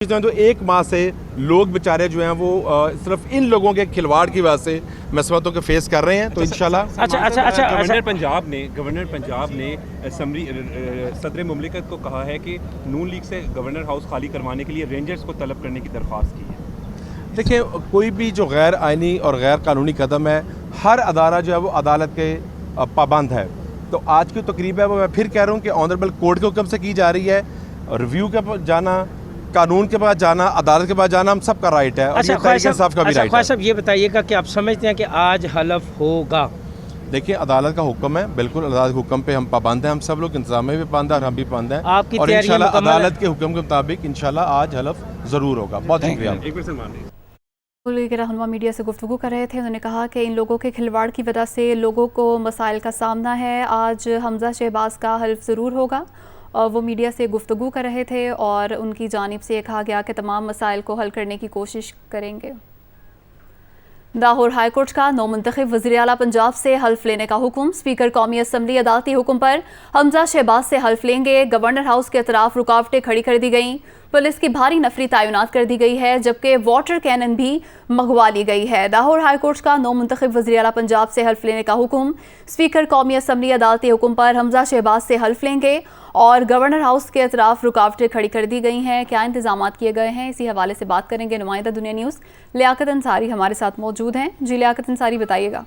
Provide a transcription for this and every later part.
तो एक माह से लोग बेचारे जो हैं वो सिर्फ इन लोगों के खिलवाड़ की वजह से मसवतों के फेस कर रहे हैं। तो इंशाल्लाह गवर्नर पंजाब ने सदर मुमलिकत को कहा है कि नून लीग से गवर्नर हाउस खाली करवाने के लिए रेंजर्स को तलब करने की दरख्वास्त की है। देखिए, कोई भी जो गैर आइनी और गैर कानूनी कदम है, हर अदारा जो है वो अदालत के पाबंद है। तो आज की तकरीब है वो मैं फिर कह रहा हूँ कि ऑनरेबल कोर्ट के हुक्म से की जा रही है। रिव्यू के पास जाना, कानून के पास जाना, अदालत के पास जाना हम सबका राइट है। अच्छा ख्वाहिश साहब, ये बताइएगा कि आप समझते हैं कि आज हलफ होगा? देखिए, अदालत का हुक्म है, बिल्कुल अदालत के हुक्म पे हम पाबंद हैं। हम सब लोग इंतजाम में भी पाबंद हैं और हम भी पाबंद हैं। और इंशाल्लाह अदालत के हुक्म के मुताबिक इंशाल्लाह आज हलफ ज़रूर होगा। बहुत शुक्रिया। के रहनुमा मीडिया से गुफ्तगू कर रहे थे। उन्होंने कहा कि इन लोगों के खिलवाड़ की वजह से लोगों को मसाइल का सामना है। आज हमजा शहबाज का हल्फ ज़रूर होगा और वो मीडिया से गुफ्तगू कर रहे थे और उनकी जानिब से कहा गया कि तमाम मसाइल को हल करने की कोशिश करेंगे। लाहौर हाई कोर्ट का नौमुंतखब वज़ीर आला पंजाब से हल्फ लेने का हुक्म। स्पीकर कौमी असम्बली अदालती हुक्म पर हमजा शहबाज से हल्फ लेंगे। गवर्नर हाउस के अतराफ रुकावटें खड़ी कर दी गईं। पुलिस की भारी नफरी तैनात कर दी गई है, जबकि वाटर कैनन भी मंगवा ली गई है। लाहौर हाई कोर्ट का नौमुंतखब वज़ीर आला पंजाब से हल्फ लेने का हुक्म। स्पीकर कौमी असम्बली अदालती हुक्म पर हमजा शहबाज से हल्फ लेंगे और गवर्नर हाउस के अतराफ रुकावटें खड़ी कर दी गई हैं। क्या इंतजाम किए गए हैं, इसी हवाले से बात करेंगे। नुमाइंदा दुनिया न्यूज़ लियाकत अंसारी हमारे साथ मौजूद हैं। जी लियाकत अंसारी, बताइएगा।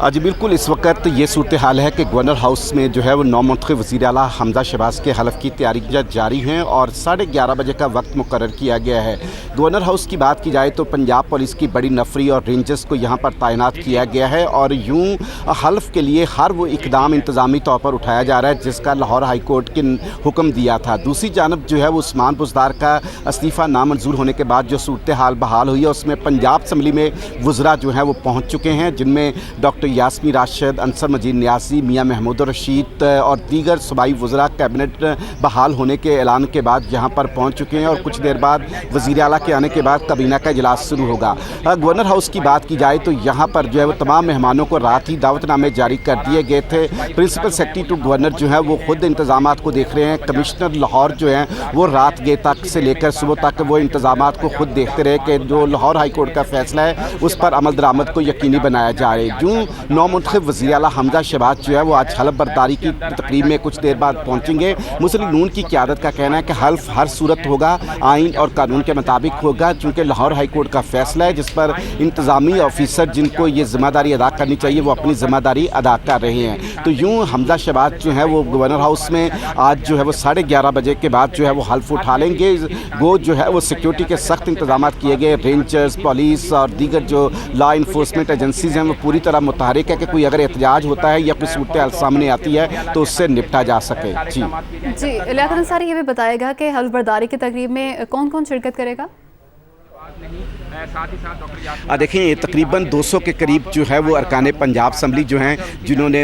जी बिल्कुल, इस वक्त ये सूरत हाल है कि गवर्नर हाउस में जो है वो नौमुंतखब वज़ीर आला हमजा शहबाज के हलफ की तैयारियाँ जारी हैं और 11:30 बजे का वक्त मुकर्रर किया गया है। गवर्नर हाउस की बात की जाए तो पंजाब पुलिस की बड़ी नफरी और रेंजर्स को यहाँ पर तैनात किया गया है और यूँ हल्फ के लिए हर वो इकदाम इंतज़ामी तौर पर उठाया जा रहा है जिसका लाहौर हाई कोर्ट के हुक्म दिया था। दूसरी जानब जो है वो उस्मान बुज़दार का इस्तीफ़ा नामंजूर होने के बाद जो सूरत हाल बहाल हुई है उसमें पंजाब असम्बली में वज़रा जो है वो पहुँच चुके हैं, जिनमें डॉक्टर यास्मी राशिद, अंसर मजीद न्यासी, मियाँ महमूद रशीद और दीगर सूबाई वज़रा कैबिनेट बहाल होने के ऐलान के बाद यहाँ पर पहुँच चुके हैं और कुछ देर बाद वज़ीर आला के आने के बाद काबीना का इजलास शुरू होगा। गवर्नर हाउस की बात की जाए तो यहाँ पर जो है वो तमाम मेहमानों को रात ही दावतनामे जारी कर दिए गए थे। प्रिंसिपल सेक्रेटरी टू गवर्नर जो है वो खुद इंतजाम को देख रहे हैं। कमिश्नर लाहौर जो है वो रात गए तक से लेकर सुबह तक वो इंतजाम को खुद देखते रहे कि जो लाहौर हाई कोर्ट का फैसला है उस पर अमल दरामद को यकीनी बनाया जा रहा है। जो नौमुंतखब वज़ीर आला हमजा शहबाज जो है वो आज हल्फ बर्दारी की तकरीब में कुछ देर बाद पहुंचेंगे। मुस्लिम नून की क़यादत का कहना है कि हल्फ हर सूरत होगा, आइन और कानून के मुताबिक होगा, चूँकि लाहौर हाई कोर्ट का फैसला है जिस पर इंतज़ामी ऑफिसर जिनको ये ज़िम्मेदारी अदा करनी चाहिए वो अपनी ज़िम्मेदारी अदा कर रहे हैं। तो यूँ हमजा शहबाज जो है वो गवर्नर हाउस में आज जो है वो 11:30 बजे के बाद जो है वो हल्फ उठा लेंगे। वो जो है वो सिक्योरिटी के सख्त इंतजाम किए गए। रेंजर्स, पुलिस और दीगर जो लॉ इन्फोर्समेंट एजेंसीज हैं वो पूरी तरह मुतहरिक है कि कोई अगर एहतजाज होता है या कोई सूरत हाल सामने आती है तो उससे निपटा जा सके। जी लियाकत अंसारी, ये भी बताएगा कि हल्फ बर्दारी की तकरीब में कौन कौन शिरकत करेगा? देखिए, ये तकरीबन 200 के करीब जो है वो अरकान पंजाब असम्बली जो हैं जिन्होंने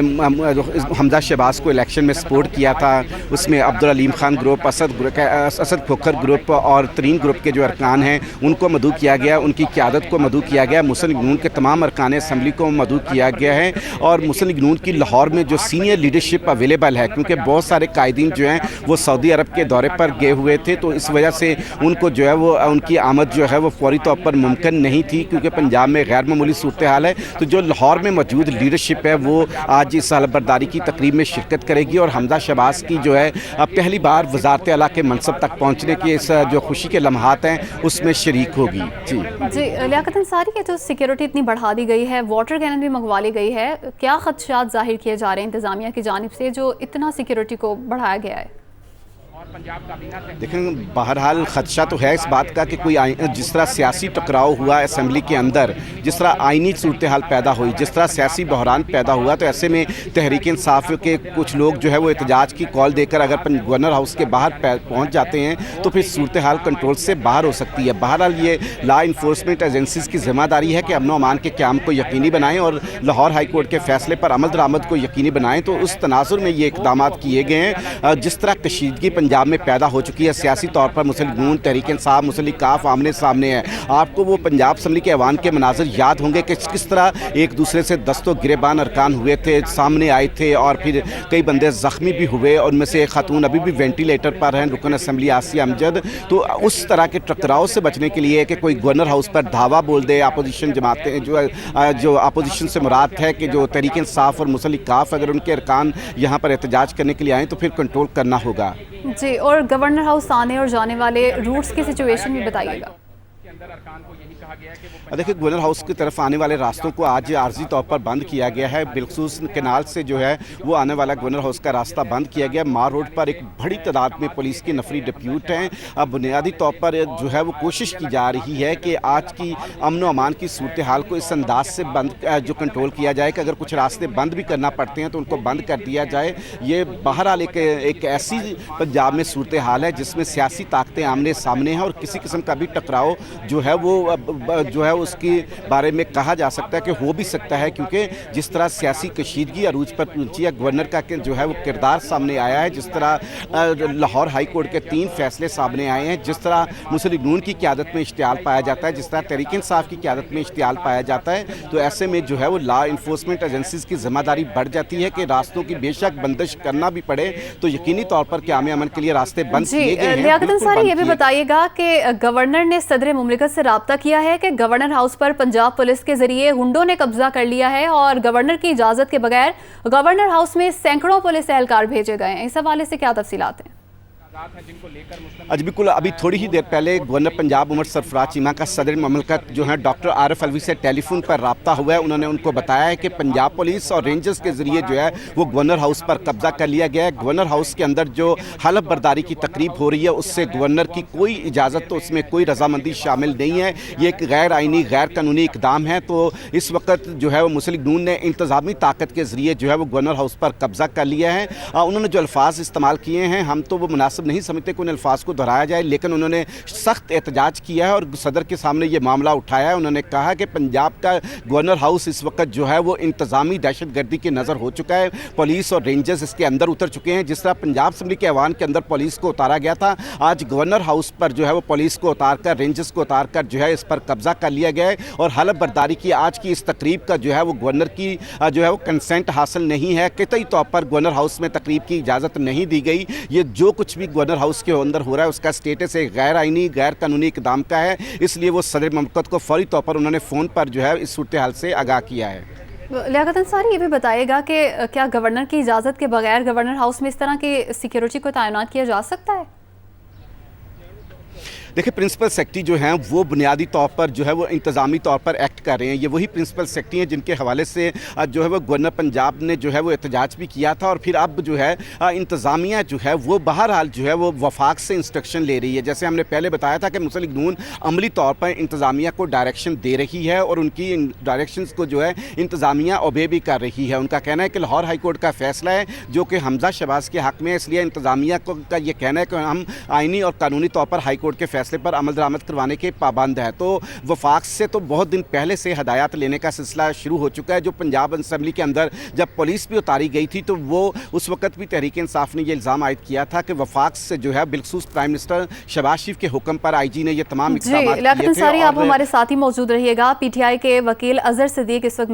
हमजा शहबाज को इलेक्शन में सपोर्ट किया था, उसमें अब्दुल अलीम खान ग्रुप, असद खोखर ग्रुप और तरीन ग्रुप के जो अरकान हैं उनको मदऊ किया गया, उनकी क़यादत को मदऊ किया गया। मुस्लिम नून के तमाम अरकान असम्बली को मदऊ किया गया है और मुस्लिम नून की लाहौर में जो सीनियर लीडरशिप अवेलेबल है, क्योंकि बहुत सारे कायदीन जो हैं वो सऊदी अरब के दौरे पर गए हुए थे, तो इस वजह से उनको जो है वो उनकी आमद जो है वो फौरी तौर पर मुमकिन नहीं थी क्योंकि पंजाब में गैर मामूली सूरत हाल है। तो जो लाहौर में मौजूद लीडरशिप है वो आज इस हल्फ बर्दारी की तकरीब में शिरकत करेगी और हमजा शहबाज की जो है पहली बार वज़ारत आला के मनसब तक पहुँचने की इस जो खुशी के लम्हात हैं उसमें शरीक होगी। जी लियाकत अंसारी, ये जो सिक्योरिटी इतनी बढ़ा दी गई है, वाटर कैनन भी मंगवा ली गई है, क्या खदशात जाहिर किए जा रहे हैं इंतजामिया की जानिब से जो इतना सिक्योरिटी को बढ़ाया गया है? देखें, बहरहाल खदशा तो है इस बात का कि कोई जिस तरह सियासी टकराव हुआ असम्बली के अंदर, जिस तरह आइनी सूरत हाल पैदा हुई, जिस तरह सियासी बहरान पैदा हुआ, तो ऐसे में तहरीक इंसाफ के कुछ लोग जो है वो एहतजाज की कॉल देकर अगर गवर्नर हाउस के बाहर पहुंच जाते हैं तो फिर सूरत हाल कंट्रोल से बाहर हो सकती है। बहरहाल ये लॉ इन्फोर्समेंट एजेंसीज की जिम्मेदारी है कि अमन अमान के क़याम को यकीनी बनाएँ और लाहौर हाई कोर्ट के फैसले पर अमल दरामद को यकीनी बनाएँ। तो उस तनाजुर में ये इक़दाम किए गए हैं। जिस तरह कशीदगी पंजाब में पैदा हो चुकी है। सियासी तौर पर मुस्लिम नून, तहरीक इंसाफ, मुस्लिम काफ आमने सामने है। आपको वो पंजाब असम्बली के ऐवान के मनाज़र याद होंगे कि किस तरह एक दूसरे से दस्तों गिरेबान अरकान हुए थे, सामने आए थे और फिर कई बंदे ज़ख्मी भी हुए और उनमें से एक खातून अभी भी वेंटिलेटर पर हैं, रुकन असम्बली आसिया अमजद। तो उस तरह के टकराव से बचने के लिए कि कोई गवर्नर हाउस पर धावा बोल दे, अपोजिशन जमातें जो अपोजिशन से मुराद है कि जो तहरीक इंसाफ और मुस्लिम काफ अगर उनके अरकान यहाँ पर एहतजाज करने के लिए आएँ तो फिर कंट्रोल करना होगा। जी, और गवर्नर हाउस आने और जाने वाले रूट्स की सिचुएशन भी बताइएगा। देखिए, गवर्नर हाउस की तरफ आने वाले रास्तों को आज आर्जी तौर पर बंद किया गया है। बिलखसूस कैनाल से जो है वो आने वाला गवर्नर हाउस का रास्ता बंद किया गया। मार रोड पर एक बड़ी तादाद में पुलिस की नफरी डिप्यूट हैं। अब बुनियादी तौर पर जो है वो कोशिश की जा रही है कि आज की अमन व अमान की सूरत हाल को इस अंदाज से जो कंट्रोल किया जाए कि अगर कुछ रास्ते बंद भी करना पड़ते हैं तो उनको बंद कर दिया जाए। ये बहरहाल एक ऐसी पंजाब में सूरत हाल है जिसमें सियासी ताकतें आमने सामने हैं और किसी किस्म का भी टकराव जो है वो उसके बारे में कहा जा सकता है कि हो भी सकता है, क्योंकि जिस तरह सियासी कशीदगी अरूज पर पहुंची है, गवर्नर का जो है वो किरदार सामने आया है, जिस तरह लाहौर हाई कोर्ट के 3 फैसले सामने आए हैं, जिस तरह मुस्लिम नून की क़यादत में इश्तियाल पाया जाता है, जिस तरह तहरीक इंसाफ की क़यादत में इश्तियाल पाया जाता है, तो ऐसे में जो है वो लॉ इन्फोर्समेंट एजेंसीज़ की ज़िम्मेदारी बढ़ जाती है कि रास्तों की बेशक बंदिश करना भी पड़े तो यकीनी तौर पर क़याम अमन के लिए रास्ते बंद किए गए हैं। लियाकत अंसारी, ये भी बताइएगा कि गवर्नर ने सदर मुमलिकत से राब्ता किया है कि गवर्नर हाउस पर पंजाब पुलिस के जरिए गुंडों ने कब्जा कर लिया है और गवर्नर की इजाजत के बगैर गवर्नर हाउस में सैकड़ों पुलिस एहलकार भेजे गए हैं। इस हवाले से क्या तफसीलात हैं? आज बिल्कुल अभी थोड़ी ही देर पहले गवर्नर पंजाब उमर सरफराज चीमा का सदर ममलकत जो है डॉक्टर आरिफ अलवी से टेलीफोन पर रब्ता हुआ है। उन्होंने उनको बताया है कि पंजाब पुलिस और रेंजर्स के जरिए जो है वो गवर्नर हाउस पर कब्जा कर लिया गया है। गवर्नर हाउस के अंदर जो हलफ बर्दारी की तकरीब हो रही है उससे गवर्नर की कोई इजाज़त, तो उसमें कोई रजामंदी शामिल नहीं है। ये एक गैर आइनी गैर कानूनी इकदाम है। तो इस वक्त जो है वो मुस्लिम नून ने इंतजामी ताकत के जरिए जो है वो गवर्नर हाउस पर कब्जा कर लिया है। उन्होंने जो अल्फाज इस्तेमाल किए हैं हम तो वो मुनासिब नहीं समझते कि उन अल्फाज को दोहराया जाए, लेकिन उन्होंने सख्त एहतजाज किया है और सदर के सामने ये मामला उठाया है। उन्होंने कहा कि पंजाब का गवर्नर हाउस इस वक्त जो है वो इंतजामी दहशतगर्दी की नज़र हो चुका है। पुलिस और रेंजर्स इसके अंदर उतर चुके हैं। जिस तरह पंजाब असम्बली के ऐवान के अंदर पुलिस को उतारा गया था, आज गवर्नर हाउस पर जो है वो पुलिस को उतार कर, रेंजर्स को उतार कर जो है इस पर कब्जा कर लिया गया है। और हलफ बर्दारी की आज की इस तकरीब का जो है वो गवर्नर की जो है वो कंसेंट हासिल नहीं है। कतई तौर पर गवर्नर हाउस में तकरीब की इजाज़त नहीं दी गई। ये जो कुछ भी गवर्नर हाउस के अंदर हो रहा है उसका स्टेटस एक गैर आइनी गैर कानूनी इकदाम का है। इसलिए वो सदर ममलकत को फौरी तौर पर उन्होंने फ़ोन पर जो है इस सूरत हाल से आगाह किया है। लियाकत अंसारी, ये भी बताइएगा कि क्या गवर्नर की इजाज़त के बगैर गवर्नर हाउस में इस तरह की सिक्योरिटी को तैनात किया जा सकता है? देखिए, प्रिंसिपल सेक्रेटरी जो हैं वो बुनियादी तौर पर जो है वो इंतज़ामी तौर पर एक्ट कर रहे हैं। ये वही प्रिंसिपल सेक्रेटरी हैं जिनके हवाले से जो है वो गवर्नर पंजाब ने जो है वो एहतजाज भी किया था और फिर अब जो है इंतज़ामिया जो है वो बहरहाल जो है वो वफाक से इंस्ट्रक्शन ले रही है। जैसे हमने पहले बताया था कि मुस्लिम नून अमली तौर पर इंतज़ामिया को डायरेक्शन दे रही है और उनकी डायरेक्शंस को जो है इंतज़ामिया ओबे भी कर रही है। उनका कहना है कि लाहौर हाई कोर्ट का फैसला है जो कि हमजा शहबाज के हक़ में है, इसलिए इंतज़ामिया का ये कहना है कि हम आइनी और कानूनी तौर पर हाई कोर्ट के फैसले पर अमल दरामद करवाने के पाबंद है। तो वफाक से तो बहुत दिन पहले से हदायत लेने का सिलसिला शुरू हो चुका है। जो पंजाब असम्बली के अंदर जब पुलिस भी उतारी गई थी तो वो उस वक्त भी तहरीक इंसाफ ने ये इल्ज़ाम आयद किया था कि वफाक से जो है बिलखसूस प्राइम मिनिस्टर शहबाज शरीफ के हुक्म पर IG ने ये तमाम इक़दाम किए थे। आप हमारे साथ ही मौजूद रहिएगा। PTI के वकील अजहर सिद्दीक इस वक्त